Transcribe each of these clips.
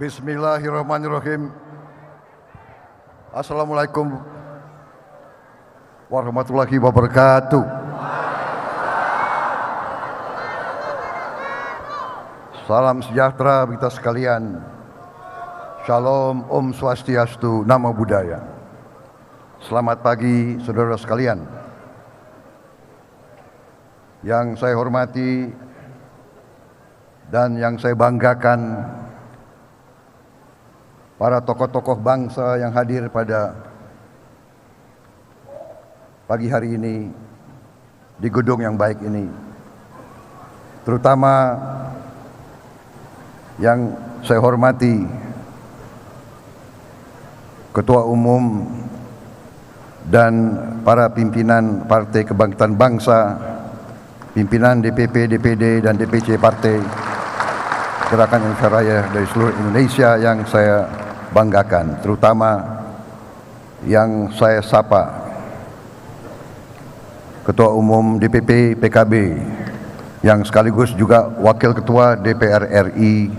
Bismillahirrahmanirrahim. Assalamualaikum warahmatullahi wabarakatuh. Salam sejahtera kita sekalian. Shalom, Om Swastiastu, Namo Buddhaya. Selamat pagi saudara sekalian. Yang saya hormati dan yang saya banggakan, para tokoh-tokoh bangsa yang hadir pada pagi hari ini di gedung yang baik ini, terutama yang saya hormati Ketua Umum dan para pimpinan Partai Kebangkitan Bangsa, pimpinan DPP, DPD, dan DPC Partai Gerakan Indonesia Raya dari seluruh Indonesia yang saya banggakan, terutama yang saya sapa Ketua Umum DPP PKB yang sekaligus juga Wakil Ketua DPR RI,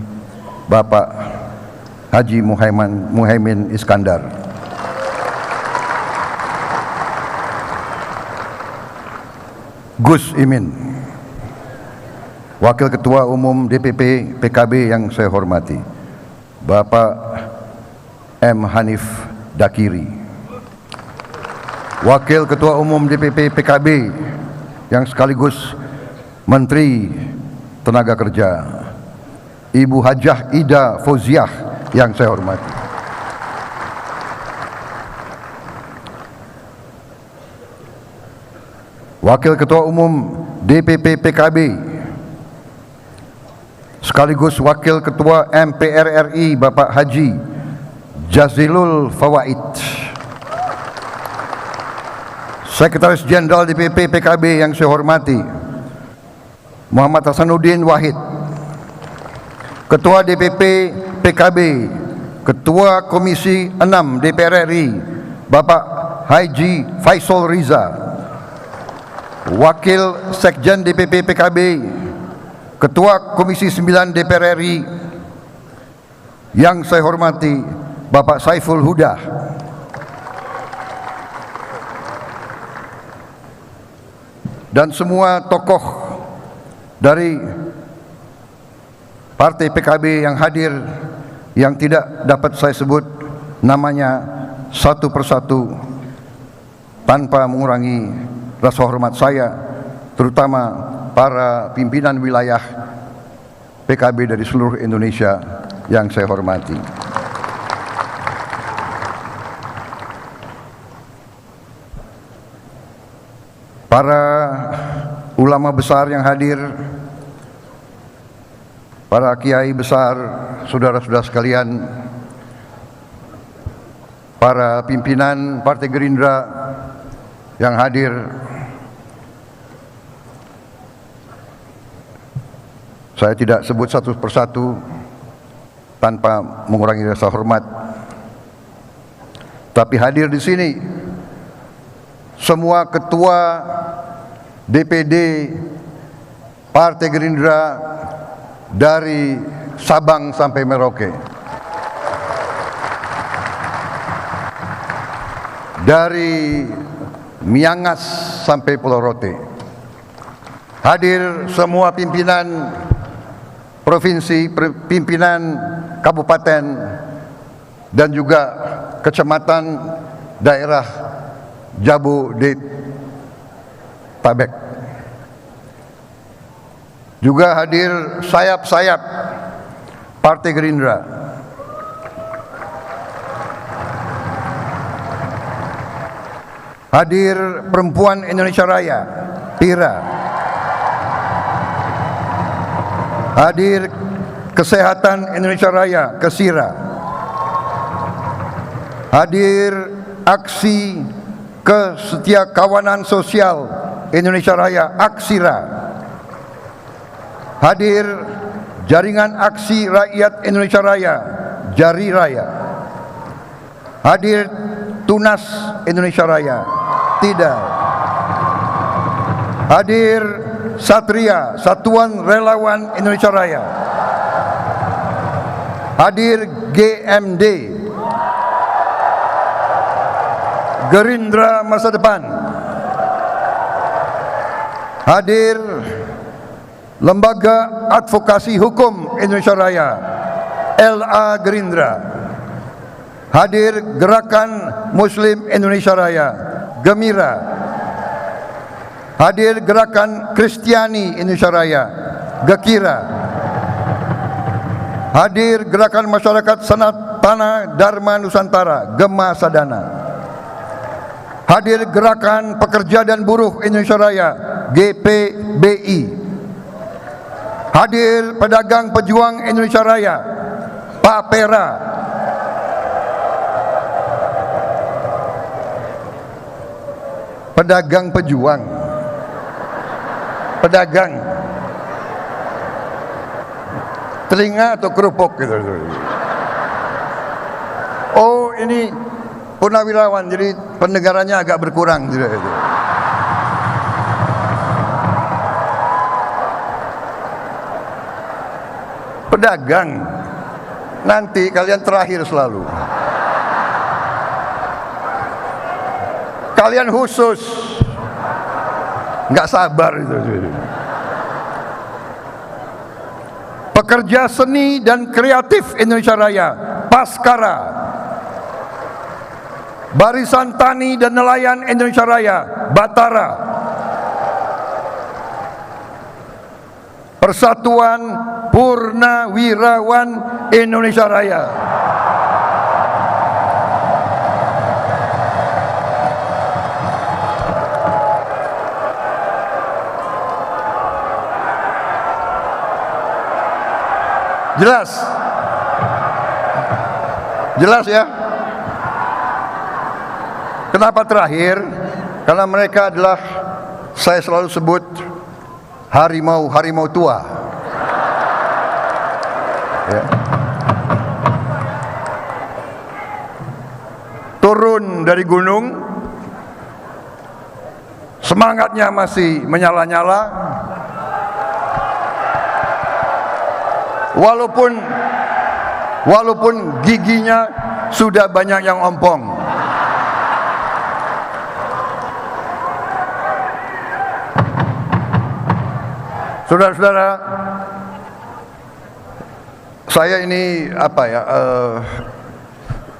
Bapak Haji Muhaimin Iskandar. Gus Imin, Wakil Ketua Umum DPP PKB yang saya hormati, Bapak M. Hanif Dakiri, Wakil Ketua Umum DPP PKB yang sekaligus Menteri Tenaga Kerja, Ibu Hajah Ida Fauziah yang saya hormati. Wakil Ketua Umum DPP PKB sekaligus Wakil Ketua MPR RI, Bapak Haji Jazilul Fawaid, Sekretaris Jenderal DPP PKB yang saya hormati, Muhammad Hasanuddin Wahid, Ketua DPP PKB, Ketua Komisi 6 DPR RI, Bapak Haji Faisal Riza, Wakil Sekjen DPP PKB, Ketua Komisi 9 DPR RI yang saya hormati, Bapak Saiful Huda, dan semua tokoh dari Partai PKB yang hadir, yang tidak dapat saya sebut namanya satu persatu tanpa mengurangi rasa hormat saya, terutama para pimpinan wilayah PKB dari seluruh Indonesia yang saya hormati. Para ulama besar yang hadir, para kiai besar, saudara-saudara sekalian, para pimpinan Partai Gerindra yang hadir, saya tidak sebut satu persatu tanpa mengurangi rasa hormat, tapi hadir di sini semua ketua DPD Partai Gerindra dari Sabang sampai Merauke, dari Miangas sampai Pulau Rote, hadir semua pimpinan provinsi, pimpinan kabupaten, dan juga kecamatan daerah Jabodetabek. Juga hadir sayap-sayap Partai Gerindra, hadir Perempuan Indonesia Raya, PIRA, hadir Kesehatan Indonesia Raya, KESIRA, hadir Aksi Kesetiakawanan Sosial Indonesia Raya, AKSIRA, hadir Jaringan Aksi Rakyat Indonesia Raya, JARI Raya, hadir Tunas Indonesia Raya, TIDA, hadir Satria, Satuan Relawan Indonesia Raya, Hadir GMD, Gerindra Masa Depan. Hadir Lembaga Advokasi Hukum Indonesia Raya, LA Gerindra. Hadir Gerakan Muslim Indonesia Raya, Gemira. Hadir Gerakan Kristiani Indonesia Raya, Gekira. Hadir Gerakan Masyarakat Sanat Tanah Dharma Nusantara, Gema Sadana. Hadir Gerakan Pekerja dan Buruh Indonesia Raya, GPBI. Hadir Pedagang Pejuang Indonesia Raya, PAPERA. Pedagang pejuang, pedagang telinga atau kerupuk gitu. Oh, ini purnawirawan, jadi pendengarannya agak berkurang gitu. Pedagang, nanti kalian terakhir selalu. Kalian khusus, nggak sabar itu. Pekerja seni dan kreatif Indonesia Raya, Paskara. Barisan Tani dan Nelayan Indonesia Raya, Batara. Persatuan Purnawirawan Indonesia Raya. Jelas? Jelas ya? Kenapa terakhir? Karena mereka adalah, saya selalu sebut, harimau-harimau tua. Ya. Turun dari gunung, semangatnya masih menyala-nyala. Walaupun giginya sudah banyak yang ompong. Saudara-saudara, saya ini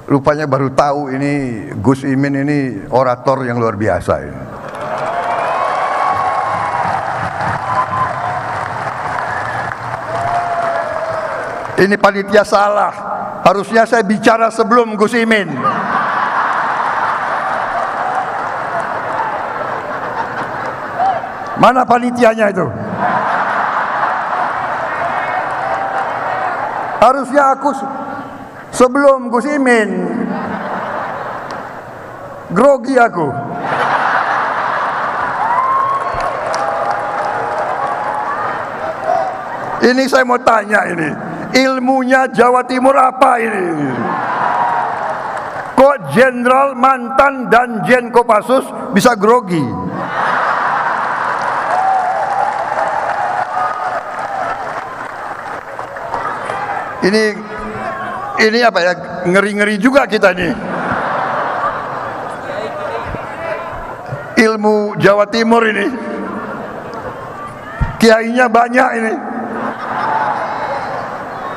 rupanya baru tahu ini Gus Imin ini orator yang luar biasa ini. Ini panitia salah. Harusnya saya bicara sebelum Gus Imin. Mana panitianya itu? Harusnya aku sebelum Gus Imin. Grogi aku. Ini saya mau tanya ini. Ilmunya Jawa Timur apa ini? Kok Jenderal mantan dan Jen Kopassus bisa grogi? Ini apa ya? Ngeri-ngeri juga kita nih. Ilmu Jawa Timur ini. Kiainya banyak ini.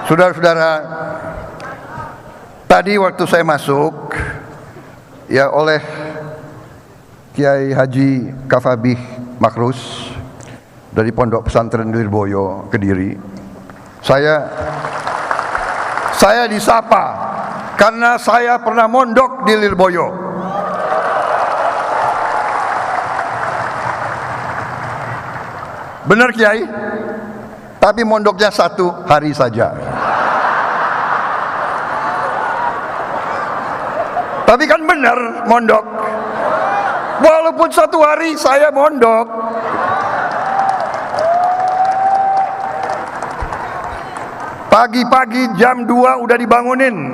Saudara-saudara, tadi waktu saya masuk ya oleh Kiai Haji Kafabih Makrus dari Pondok Pesantren Lirboyo Kediri, saya disapa karena saya pernah mondok di Lirboyo. Benar Kiai? Tapi mondoknya 1 hari saja. Tapi kan benar mondok. Walaupun 1 hari saya mondok. Pagi-pagi jam 2 udah dibangunin.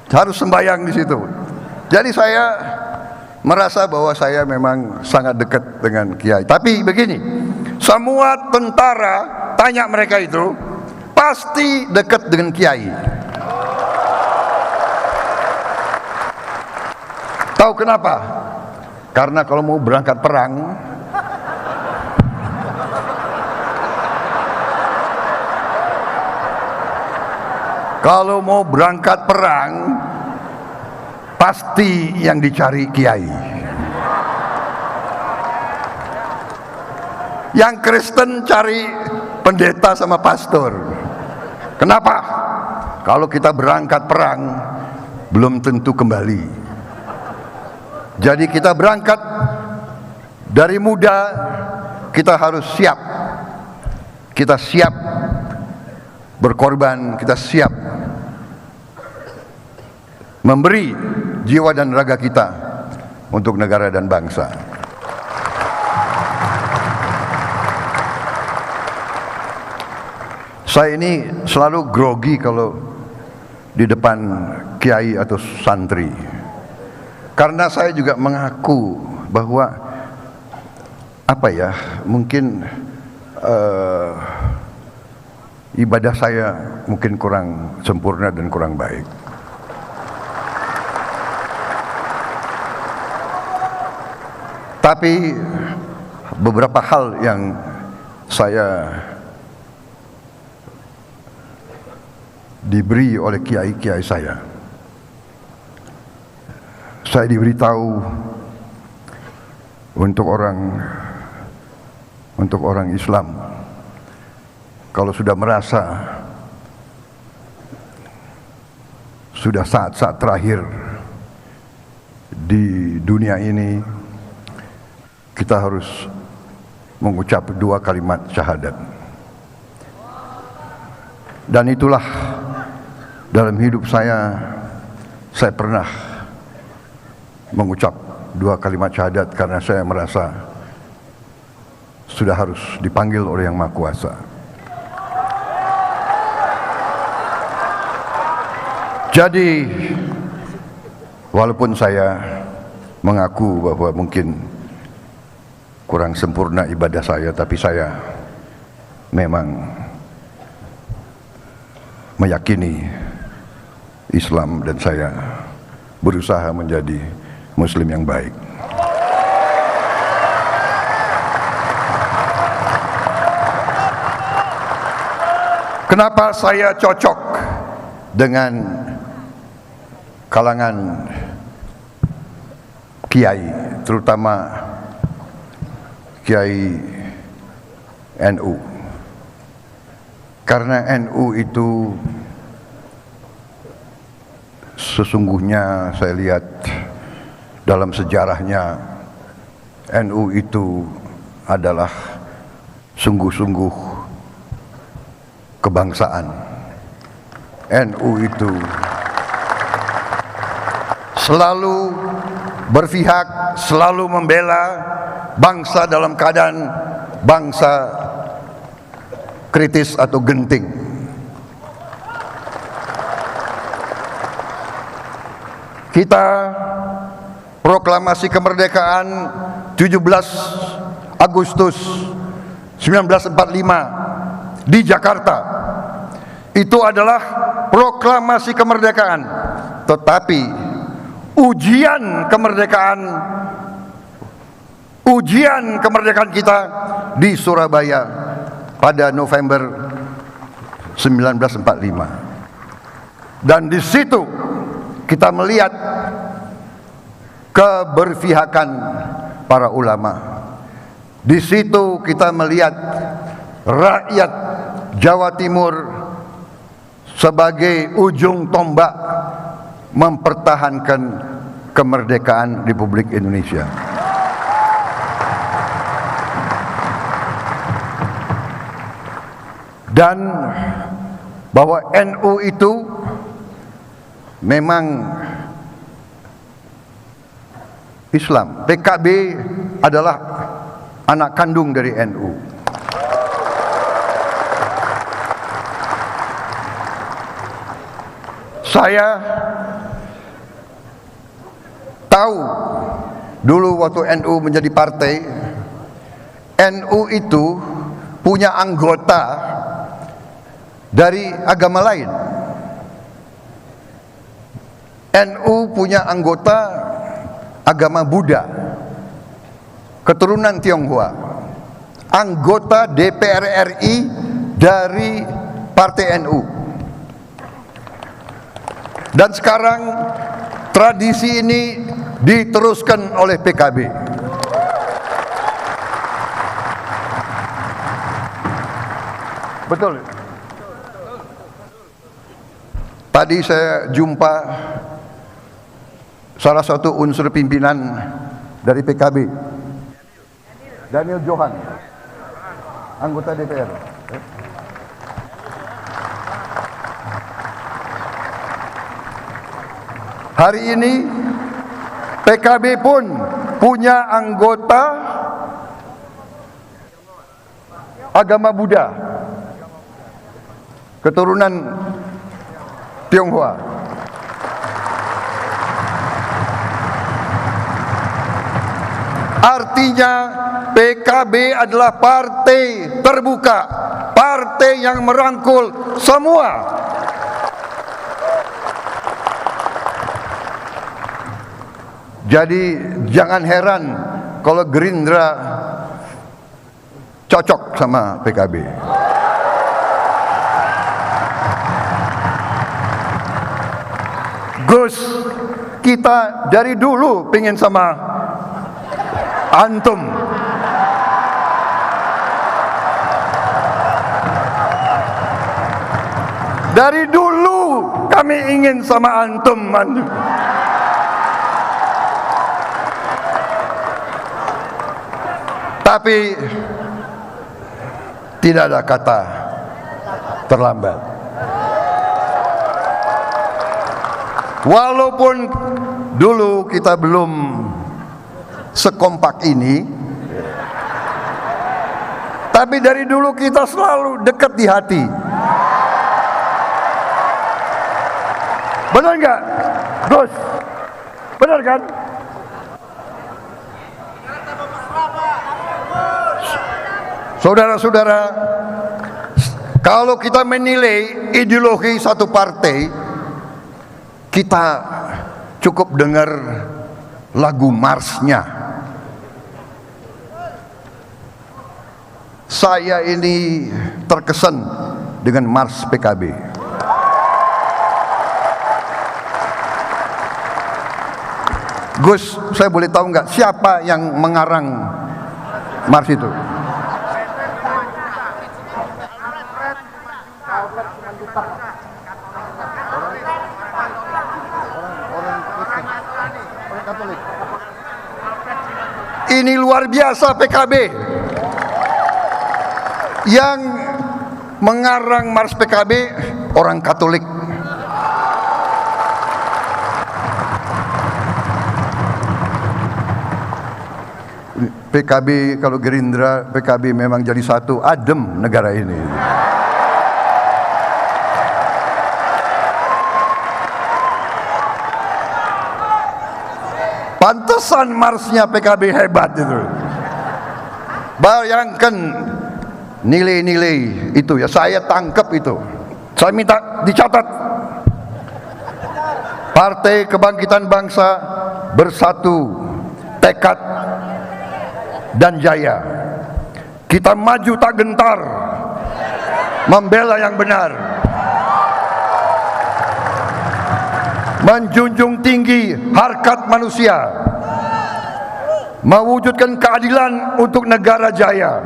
Harus sembahyang di situ. Jadi saya merasa bahwa saya memang sangat dekat dengan Kiai. Tapi begini, semua tentara tanya mereka itu, pasti dekat dengan kiai. Tahu kenapa? Karena kalau mau berangkat perang, pasti yang dicari kiai. Yang Kristen cari pendeta sama pastor. Kenapa? Kalau kita berangkat perang, belum tentu kembali. Jadi kita berangkat dari muda, kita harus siap. Kita siap berkorban, kita siap memberi jiwa dan raga kita untuk negara dan bangsa. Saya ini selalu grogi kalau di depan kiai atau santri. Karena saya juga mengaku bahwa mungkin ibadah saya mungkin kurang sempurna dan kurang baik. Tapi beberapa hal yang saya diberi oleh kiai-kiai saya diberitahu untuk orang Islam, kalau sudah merasa sudah saat-saat terakhir di dunia ini, kita harus mengucap 2 kalimat syahadat. Dan itulah dalam hidup saya pernah mengucap 2 kalimat syahadat karena saya merasa sudah harus dipanggil oleh Yang Maha Kuasa. Jadi walaupun saya mengaku bahwa mungkin kurang sempurna ibadah saya, tapi saya memang meyakini Islam dan saya berusaha menjadi Muslim yang baik. Kenapa saya cocok dengan kalangan kiai, terutama kiai NU? Karena NU itu sesungguhnya saya lihat dalam sejarahnya, NU itu adalah sungguh-sungguh kebangsaan. NU itu selalu berpihak, selalu membela bangsa dalam keadaan bangsa kritis atau genting. Kita proklamasi kemerdekaan 17 Agustus 1945 di Jakarta. Itu adalah proklamasi kemerdekaan. Tetapi ujian kemerdekaan kita di Surabaya pada November 1945. Dan di situ kita melihat keberpihakan para ulama. Di situ kita melihat rakyat Jawa Timur sebagai ujung tombak mempertahankan kemerdekaan Republik Indonesia. Dan bahwa NU itu memang Islam. PKB adalah anak kandung dari NU. Saya tahu dulu waktu NU menjadi partai, NU itu punya anggota dari agama lain. NU punya anggota agama Buddha, keturunan Tionghoa, anggota DPR RI dari Partai NU. Dan sekarang tradisi ini diteruskan oleh PKB. Betul. Tadi saya jumpa salah satu unsur pimpinan dari PKB, Daniel Johan, anggota DPR. Hari ini PKB pun punya anggota agama Buddha, keturunan Tionghoa. Artinya PKB adalah partai terbuka, partai yang merangkul semua. Jadi jangan heran kalau Gerindra cocok sama PKB. Gus, kita dari dulu pengen sama antum. Dari dulu kami ingin sama antum. Tapi tidak ada kata terlambat. Walaupun dulu kita belum sekompak ini, tapi dari dulu kita selalu dekat di hati. Benar nggak, Gus? Benar kan? Saudara-saudara, kalau kita menilai ideologi satu partai, kita cukup dengar lagu marsnya. Saya ini terkesan dengan mars PKB. Gus, saya boleh tahu nggak siapa yang mengarang mars itu? Ini luar biasa PKB yang mengarang mars PKB orang Katolik. PKB kalau Gerindra, PKB memang jadi satu, adem negara ini. Pantesan marsnya PKB hebat itu. Bayangkan nilai-nilai itu ya, saya tangkap itu. Saya minta dicatat. Partai Kebangkitan Bangsa bersatu, tekad dan jaya. Kita maju tak gentar, membela yang benar, menjunjung tinggi harkat manusia, mewujudkan keadilan untuk negara jaya.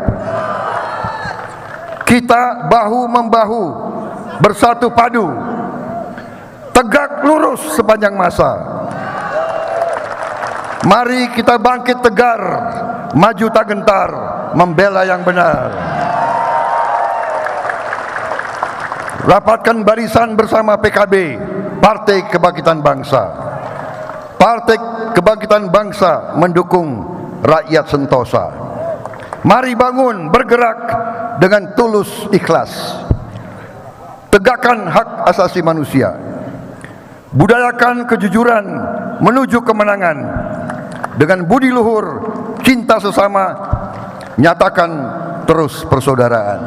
Kita bahu-membahu, bersatu padu, tegak lurus sepanjang masa. Mari kita bangkit tegar, maju tak gentar, membela yang benar. Rapatkan barisan bersama PKB, Partai Kebangkitan Bangsa. Partai Kebangkitan Bangsa mendukung rakyat sentosa. Mari bangun, bergerak dengan tulus ikhlas. Tegakkan hak asasi manusia. Budayakan kejujuran menuju kemenangan. Dengan budi luhur, cinta sesama, nyatakan terus persaudaraan.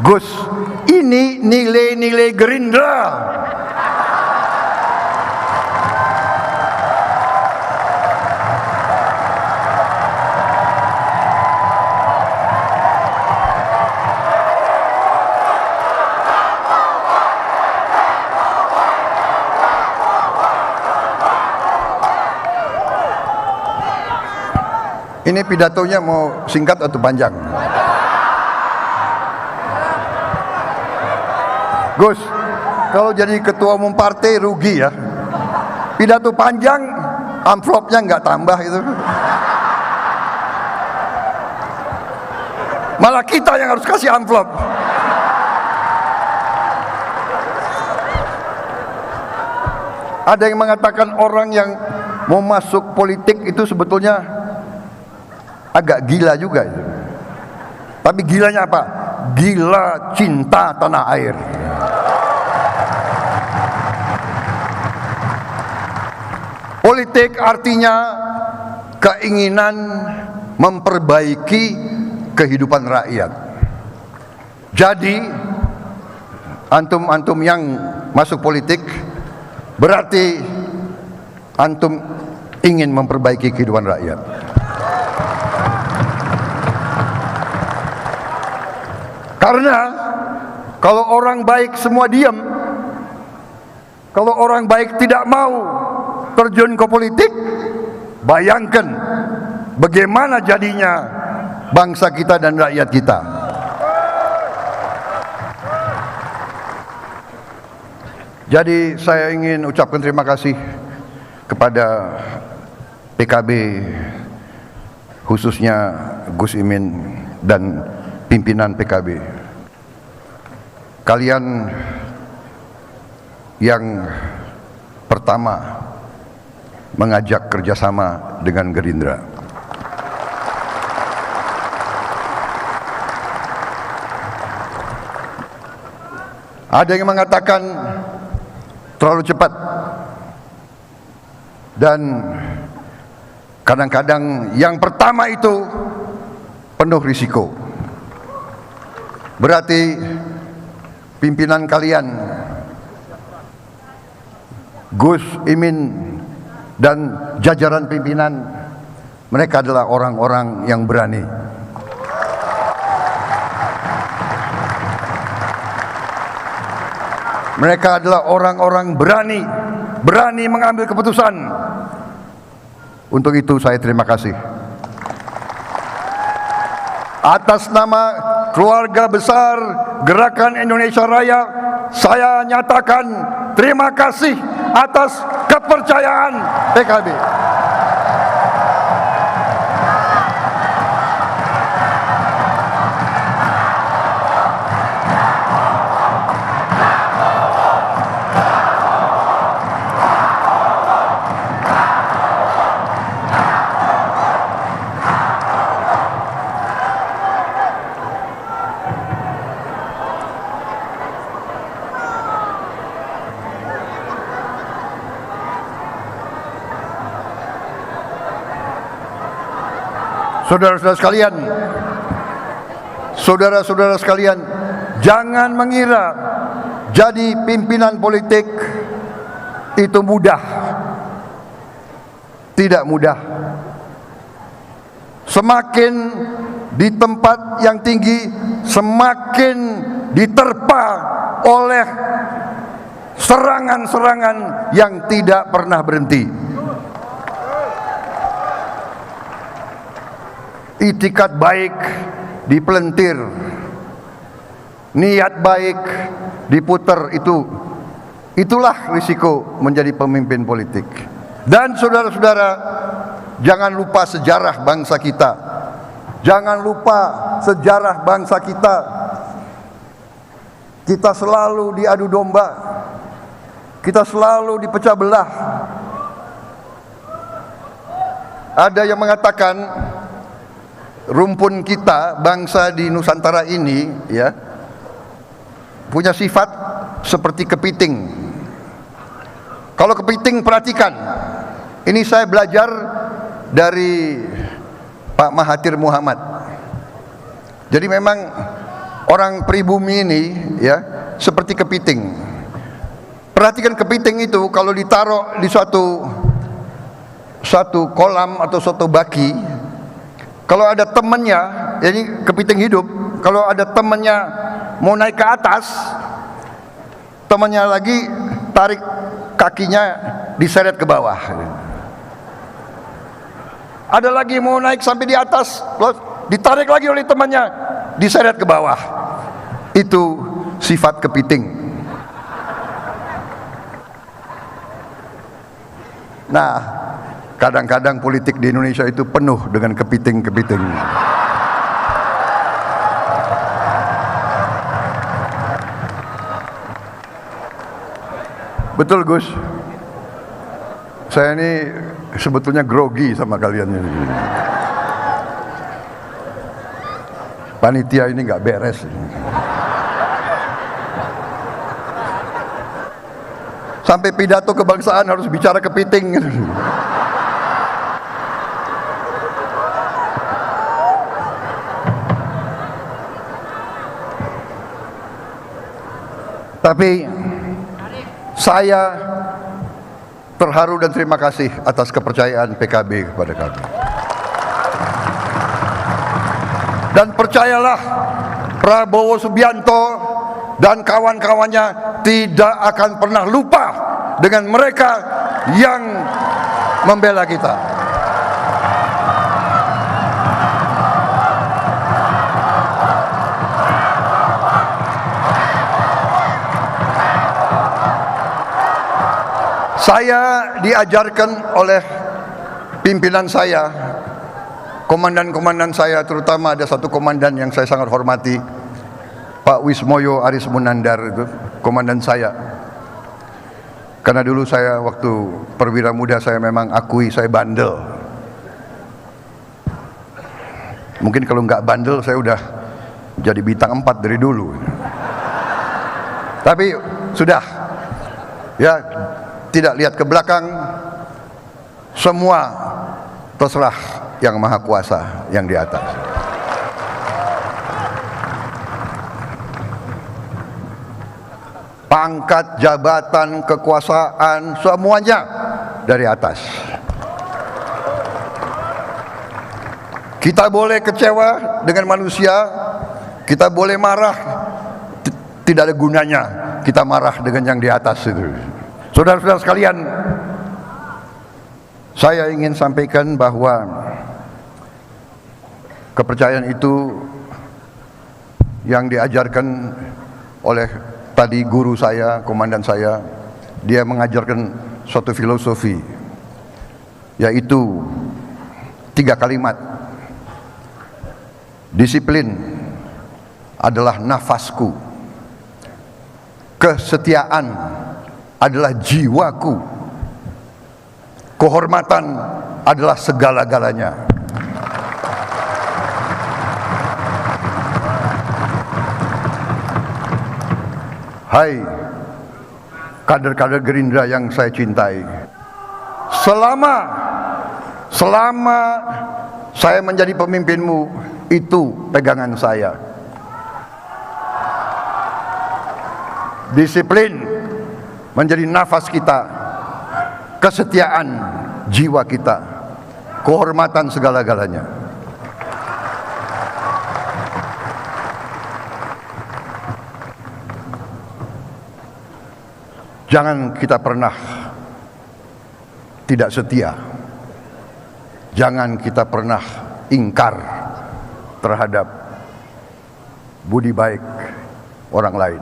Gus, ini nilai-nilai Gerindra. Ini pidatonya mau singkat atau panjang? Gus, kalau jadi ketua umum partai rugi ya. Pidato panjang, amplopnya nggak tambah itu. Malah kita yang harus kasih amplop. Ada yang mengatakan orang yang mau masuk politik itu sebetulnya agak gila juga itu. Tapi gilanya apa? Gila cinta tanah air. Politik artinya keinginan memperbaiki kehidupan rakyat. Jadi antum-antum yang masuk politik berarti antum ingin memperbaiki kehidupan rakyat. Karena kalau orang baik semua diam, kalau orang baik tidak mau terjun ke politik, bayangkan bagaimana jadinya bangsa kita dan rakyat kita. Jadi saya ingin ucapkan terima kasih kepada PKB, khususnya Gus Imin dan pimpinan PKB. Kalian yang pertama mengajak kerjasama dengan Gerindra. Ada yang mengatakan terlalu cepat, dan kadang-kadang yang pertama itu penuh risiko. Berarti pimpinan kalian, Gus Imin dan jajaran pimpinan, mereka adalah orang-orang yang berani. Mereka adalah orang-orang berani, berani mengambil keputusan. Untuk itu saya terima kasih. Atas nama keluarga besar Gerakan Indonesia Raya, saya nyatakan terima kasih atas kepercayaan PKB. Saudara-saudara sekalian, saudara-saudara sekalian, jangan mengira jadi pimpinan politik itu mudah. Tidak mudah. Semakin di tempat yang tinggi, semakin diterpa oleh serangan-serangan yang tidak pernah berhenti. Itikat baik dipelentir, niat baik diputer, itulah risiko menjadi pemimpin politik. Dan saudara-saudara, jangan lupa sejarah bangsa kita. Jangan lupa sejarah bangsa kita. Kita selalu diadu domba, kita selalu dipecah belah. Ada yang mengatakan rumpun kita, bangsa di Nusantara ini, ya, punya sifat seperti kepiting. Kalau kepiting, perhatikan, ini saya belajar dari Pak Mahathir Muhammad. Jadi memang orang pribumi ini ya seperti kepiting. Perhatikan kepiting itu kalau ditaruh di suatu kolam atau suatu baki, kalau ada temannya, jadi kepiting hidup, kalau ada temannya mau naik ke atas, temannya lagi tarik kakinya diseret ke bawah. Ada lagi mau naik sampai di atas, ditarik lagi oleh temannya, diseret ke bawah. Itu sifat kepiting. Nah, kadang-kadang politik di Indonesia itu penuh dengan kepiting-kepiting. Betul, Gus. Saya ini sebetulnya grogi sama kalian ini. Panitia ini nggak beres. Sampai pidato kebangsaan harus bicara kepiting. Tapi saya terharu dan terima kasih atas kepercayaan PKB kepada kami. Dan percayalah, Prabowo Subianto dan kawan-kawannya tidak akan pernah lupa dengan mereka yang membela kita. Saya diajarkan oleh pimpinan saya, komandan-komandan saya, terutama ada satu komandan yang saya sangat hormati, Pak Wismoyo Aris Munandar, itu komandan saya. Karena dulu saya waktu perwira muda saya memang akui saya bandel. Mungkin kalau nggak bandel saya udah jadi bintang 4 dari dulu. Tapi sudah, ya tidak lihat ke belakang, semua terserah yang Maha Kuasa yang di atas. Pangkat, jabatan, kekuasaan, semuanya dari atas. Kita boleh kecewa dengan manusia, kita boleh marah, tidak ada gunanya kita marah dengan yang di atas itu. Saudara-saudara sekalian, saya ingin sampaikan bahwa kepercayaan itu yang diajarkan oleh tadi guru saya, komandan saya, dia mengajarkan suatu filosofi, yaitu 3 kalimat. Disiplin adalah nafasku, kesetiaan adalah jiwaku, kehormatan adalah segala-galanya. Hai kader-kader Gerindra yang saya cintai, selama saya menjadi pemimpinmu, itu pegangan saya. Disiplin menjadi nafas kita, kesetiaan jiwa kita, kehormatan segala-galanya. Jangan kita pernah tidak setia. Jangan kita pernah ingkar terhadap budi baik orang lain.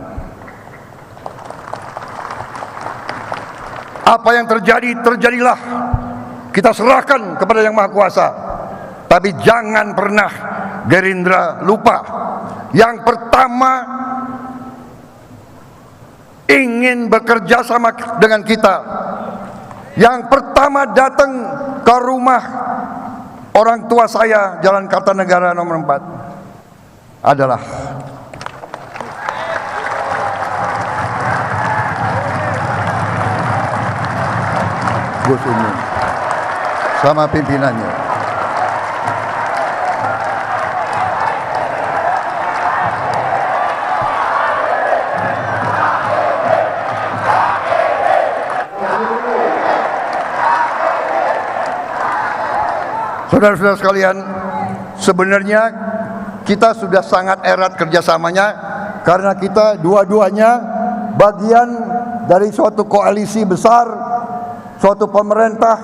Apa yang terjadi, terjadilah. Kita serahkan kepada Yang Maha Kuasa. Tapi jangan pernah Gerindra lupa. Yang pertama, ingin bekerja sama dengan kita. Yang pertama datang ke rumah orang tua saya, Jalan Kartanegara nomor 4, adalah Gus Imin sama pimpinannya. Saudara-saudara sekalian, sebenarnya kita sudah sangat erat kerjasamanya karena kita dua-duanya bagian dari suatu koalisi besar, suatu pemerintah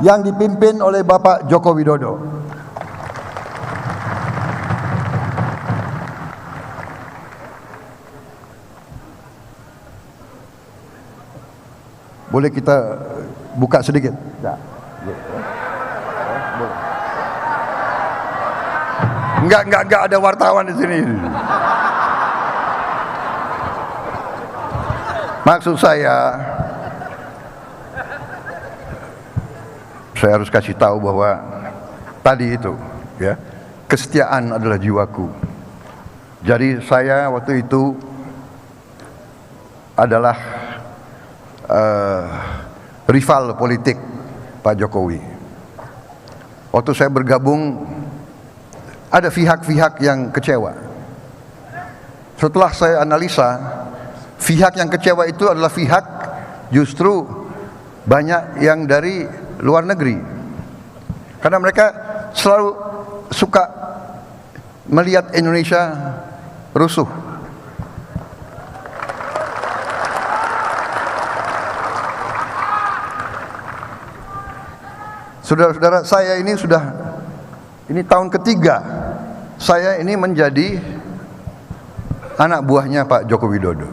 yang dipimpin oleh Bapak Joko Widodo. Boleh kita buka sedikit? Enggak ada wartawan di sini. Maksud saya harus kasih tahu bahwa tadi itu, ya, kesetiaan adalah jiwaku. Jadi saya waktu itu adalah rival politik Pak Jokowi. Waktu saya bergabung, ada pihak-pihak yang kecewa. Setelah saya analisa, pihak yang kecewa itu adalah pihak justru banyak yang dari luar negeri. Karena mereka selalu suka melihat Indonesia rusuh. Saudara-saudara, saya ini tahun ketiga saya ini menjadi anak buahnya Pak Joko Widodo.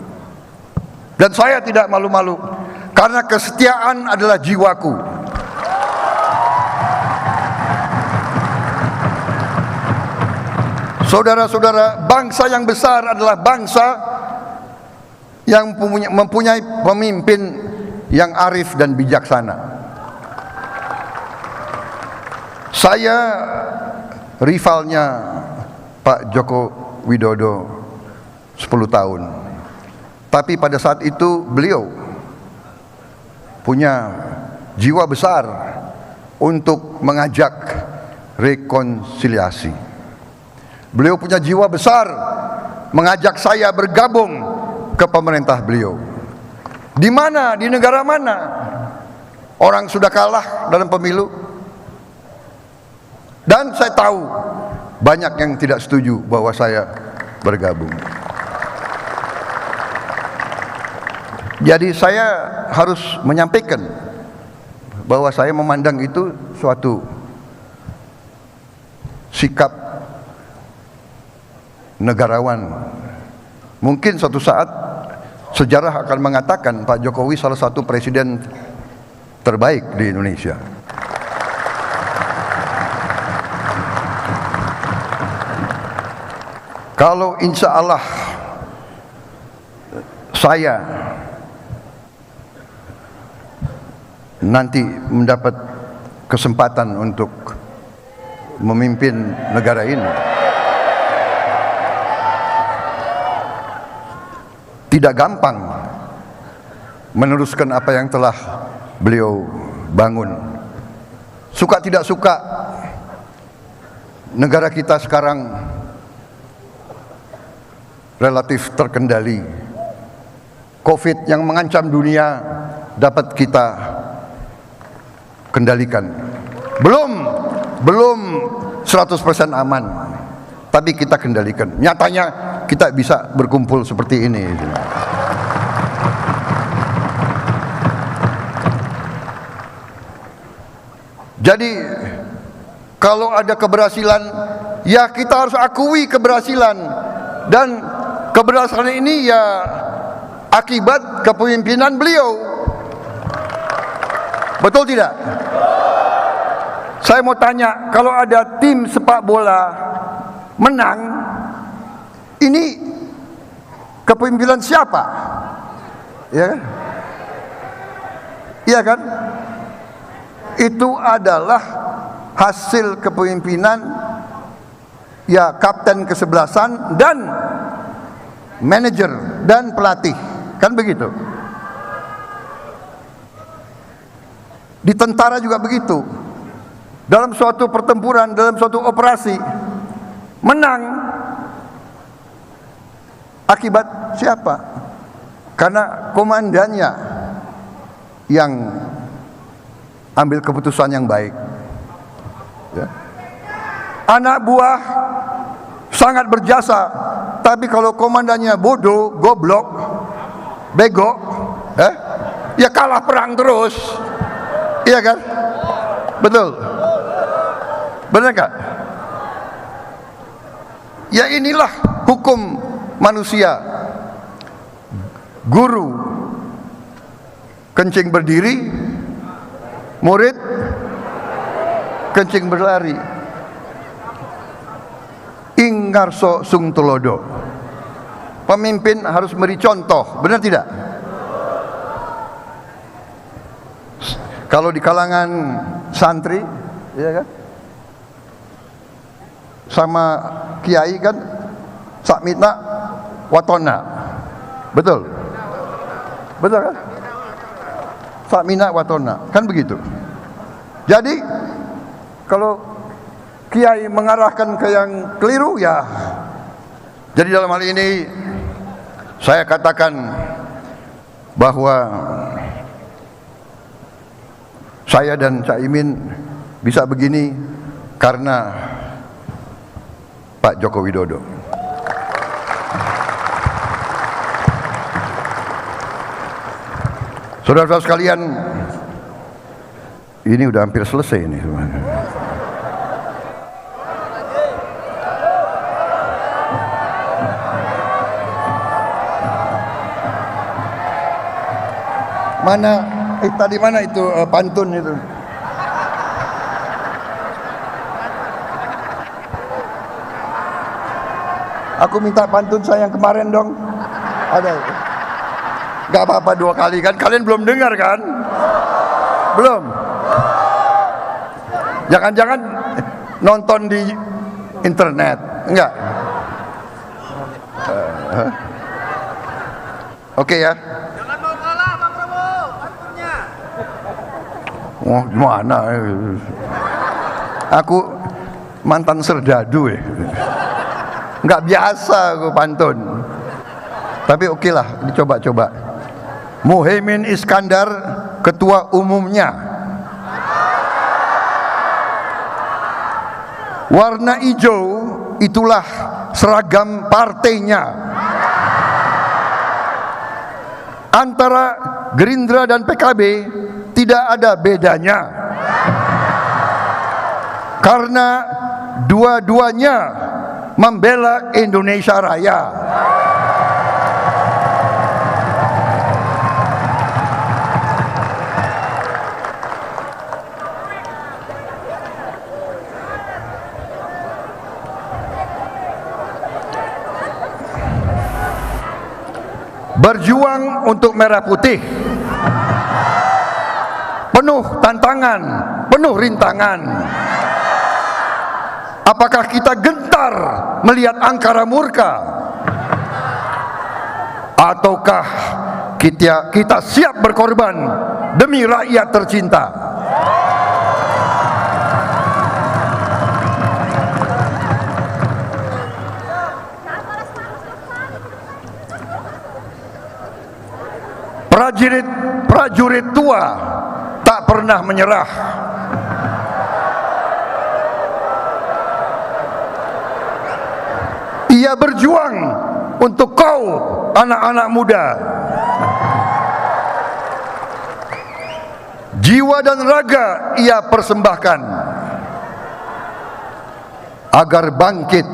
Dan saya tidak malu-malu karena kesetiaan adalah jiwaku. Saudara-saudara, bangsa yang besar adalah bangsa yang mempunyai pemimpin yang arif dan bijaksana. Saya rivalnya Pak Joko Widodo 10 tahun. Tapi pada saat itu beliau punya jiwa besar untuk mengajak rekonsiliasi. Beliau punya jiwa besar mengajak saya bergabung ke pemerintah beliau. Di mana, di negara mana orang sudah kalah dalam pemilu? Dan saya tahu banyak yang tidak setuju bahwa saya bergabung. Jadi saya harus menyampaikan bahwa saya memandang itu suatu sikap negarawan. Mungkin suatu saat sejarah akan mengatakan Pak Jokowi salah satu presiden terbaik di Indonesia. Kalau insya Allah saya nanti mendapat kesempatan untuk memimpin negara ini, tidak gampang meneruskan apa yang telah beliau bangun. Suka tidak suka, negara kita sekarang relatif terkendali. Covid yang mengancam dunia dapat kita kendalikan. Belum 100% aman, tapi kita kendalikan. Nyatanya kita bisa berkumpul seperti ini. Jadi kalau ada keberhasilan, ya kita harus akui keberhasilan. Dan keberhasilan ini ya akibat kepemimpinan beliau. Betul tidak? Saya mau tanya, kalau ada tim sepak bola menang, ini kepemimpinan siapa? Ya kan? Iya kan? Itu adalah hasil kepemimpinan ya kapten kesebelasan dan manajer dan pelatih, kan begitu. Di tentara juga begitu. Dalam suatu pertempuran, dalam suatu operasi, menang akibat siapa? Karena komandannya yang ambil keputusan yang baik. Ya. Anak buah sangat berjasa, tapi kalau komandannya bodoh, goblok, bego, ya kalah perang terus. Iya kan? Betul. Benar nggak? Ya inilah hukum manusia. Guru kencing berdiri, murid kencing berlari. Ingarso sung tulodo. Pemimpin harus memberi contoh, benar tidak? Kalau di kalangan santri, ya kan, sama kiai kan, sakmitna watona, betul? Betul kan? Sakmina watona, kan begitu. Jadi kalau kiai mengarahkan ke yang keliru, ya. Jadi dalam hal ini saya katakan bahwa saya dan Cak Imin bisa begini karena Pak Joko Widodo. Saudara-saudara sekalian, ini udah hampir selesai ini semuanya. Mana tadi mana itu pantun itu? Aku minta pantun saya yang kemarin dong. Ada itu. Gak apa-apa 2 kali kan? Kalian belum dengar kan? Belum. Jangan-jangan nonton di internet? Enggak. Oke ya. Jangan mau kalah Bang Prabowo, pantunnya. Oh gimana? Aku mantan serdadu ya. Nggak biasa aku pantun. Tapi oke lah, dicoba-coba. Muhaimin Iskandar, ketua umumnya. Warna hijau itulah seragam partainya. Antara Gerindra dan PKB tidak ada bedanya. Karena dua-duanya membela Indonesia Raya. Berjuang untuk merah putih, penuh tantangan, penuh rintangan. Apakah kita gentar melihat angkara murka, ataukah kita siap berkorban demi rakyat tercinta? Prajurit tua tak pernah menyerah. Ia berjuang untuk kau anak-anak muda. Jiwa dan raga ia persembahkan agar bangkit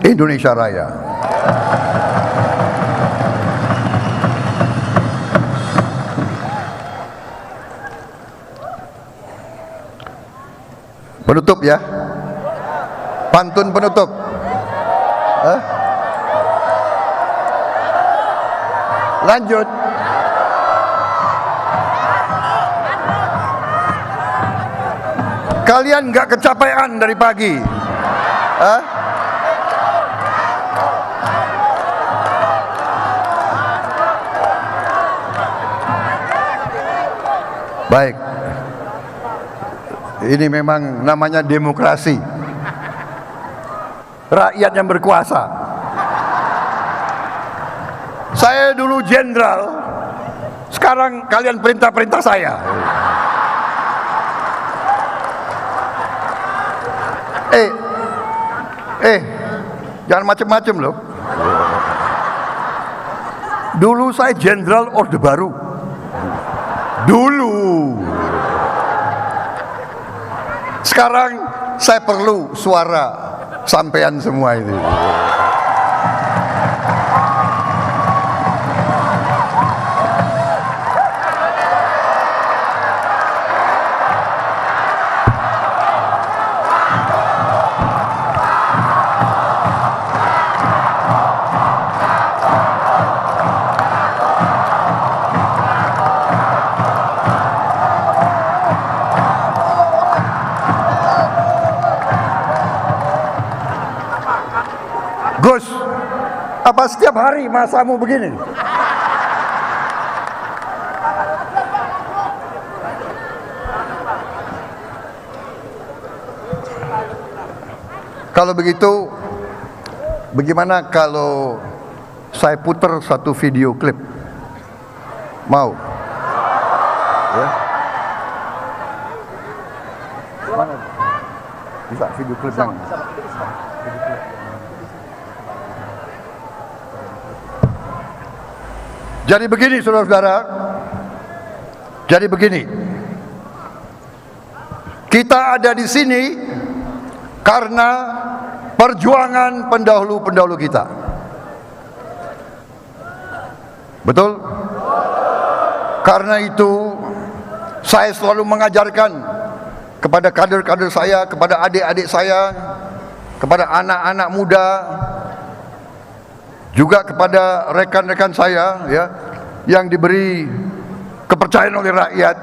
Indonesia Raya. Penutup ya, pantun penutup. Lanjut. Kalian nggak kecapean dari pagi? Baik. Ini memang namanya demokrasi. Rakyat yang berkuasa. Saya dulu jenderal, sekarang kalian perintah-perintah saya. Jangan macem-macem loh. Dulu saya Jenderal Orde Baru. Dulu. Sekarang saya perlu suara sampean semua ini. Gus, apa setiap hari masamu begini? Kalau begitu, bagaimana kalau saya putar satu video klip? Mau? Ya? Mana? Bisa video klip yang? Jadi begini saudara-saudara, jadi begini, kita ada di sini karena perjuangan pendahulu-pendahulu kita. Betul? Karena itu saya selalu mengajarkan kepada kader-kader saya, kepada adik-adik saya, kepada anak-anak muda, juga kepada rekan-rekan saya ya, yang diberi kepercayaan oleh rakyat,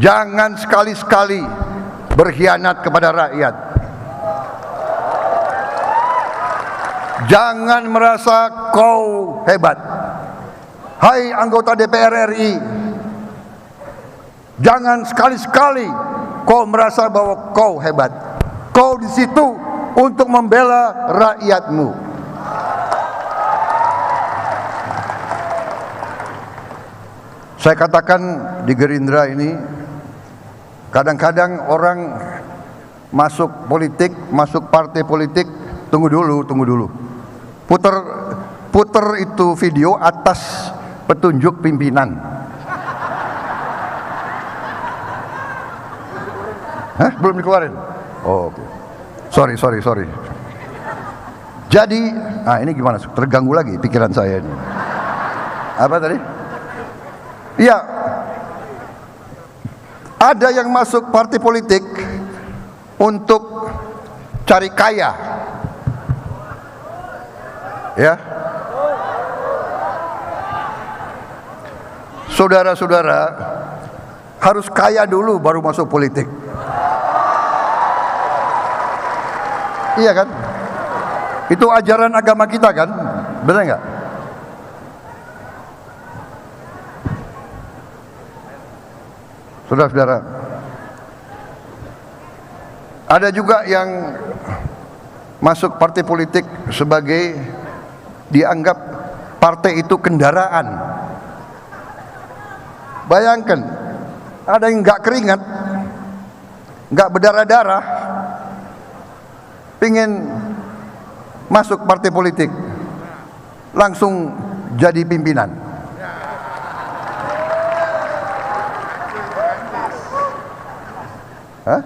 jangan sekali-sekali berkhianat kepada rakyat. Jangan merasa kau hebat. Hai anggota DPR RI, jangan sekali-sekali kau merasa bahwa kau hebat. Kau di situ untuk membela rakyatmu. Saya katakan di Gerindra ini, kadang-kadang orang masuk politik, masuk partai politik, tunggu dulu. Puter itu video atas petunjuk pimpinan. Hah? Belum dikeluarin? Oh, oke. Sorry. Jadi, ini gimana? Terganggu lagi pikiran saya ini. Apa tadi? Iya, ada yang masuk partai politik untuk cari kaya, ya. Saudara-saudara, harus kaya dulu baru masuk politik. Iya kan? Itu ajaran agama kita kan? Benar nggak? Saudara-saudara, ada juga yang masuk partai politik sebagai dianggap partai itu kendaraan. Bayangkan, ada yang nggak keringat, nggak berdarah-darah, pingin masuk partai politik, langsung jadi pimpinan. Hah?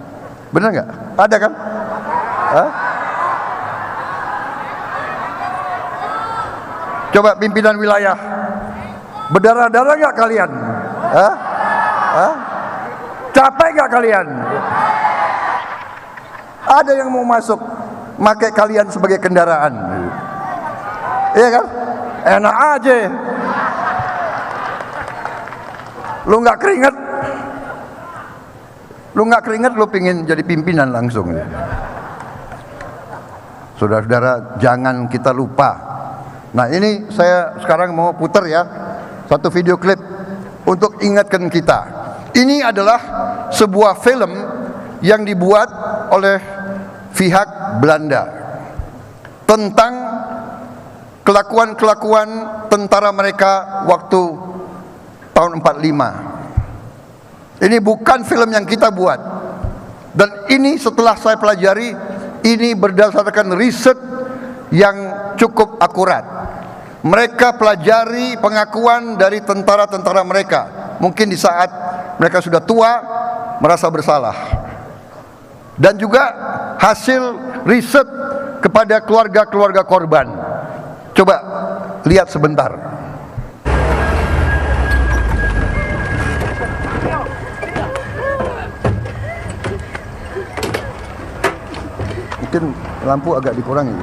Benar nggak? Ada kan? Hah? Coba pimpinan wilayah, berdarah-darah nggak kalian? Hah? Hah? Capek nggak kalian? Ada yang mau masuk, pakai kalian sebagai kendaraan. Iya kan? Enak aja. Lu nggak keringet, lu pingin jadi pimpinan langsung. Saudara-saudara, jangan kita lupa. Nah, ini saya sekarang mau putar ya, satu video klip untuk ingatkan kita. Ini adalah sebuah film yang dibuat oleh pihak Belanda tentang kelakuan-kelakuan tentara mereka waktu tahun 45. Ini bukan film yang kita buat. Dan ini setelah saya pelajari, ini berdasarkan riset yang cukup akurat. Mereka pelajari pengakuan dari tentara-tentara mereka. Mungkin di saat mereka sudah tua, merasa bersalah. Dan juga hasil riset kepada keluarga-keluarga korban. Coba lihat sebentar. Mungkin lampu agak dikurangi.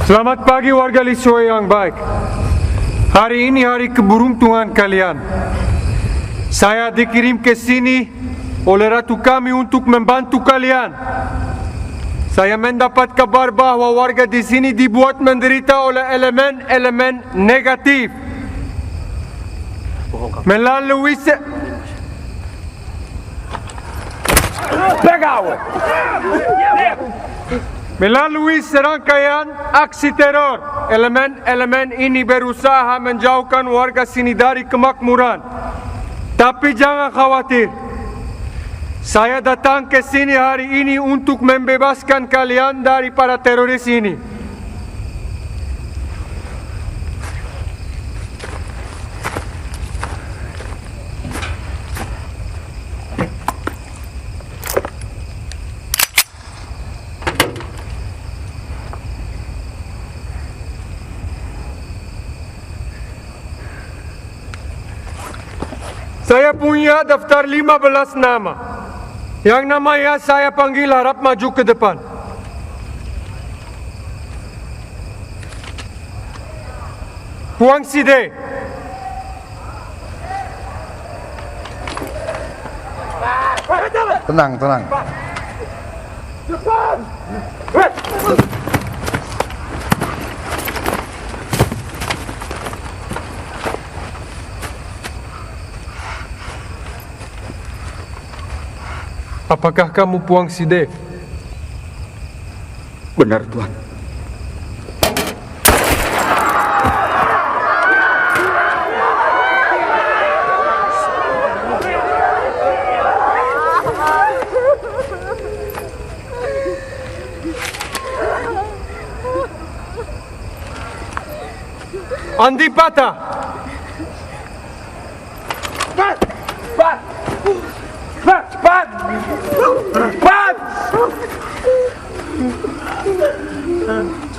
Selamat pagi warga Lisue yang baik. Hari ini hari keberuntungan kalian. Saya dikirim ke sini oleh ratu kami untuk membantu kalian. Saya mendapat kabar bahwa warga di sini dibuat menderita oleh elemen-elemen negatif. Melalui serangkaian aksi teror, elemen-elemen ini berusaha menjauhkan warga sini dari kemakmuran. Tapi jangan khawatir. Saya datang ke sini hari ini untuk membebaskan kalian dari para teroris ini. Saya punya daftar 15 nama. Yang namanya saya panggil harap maju ke depan. Huang Side, Tenang, tenang. apakah kamu Puang Side? Benar, Tuan. Andi Pata,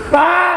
Cepat!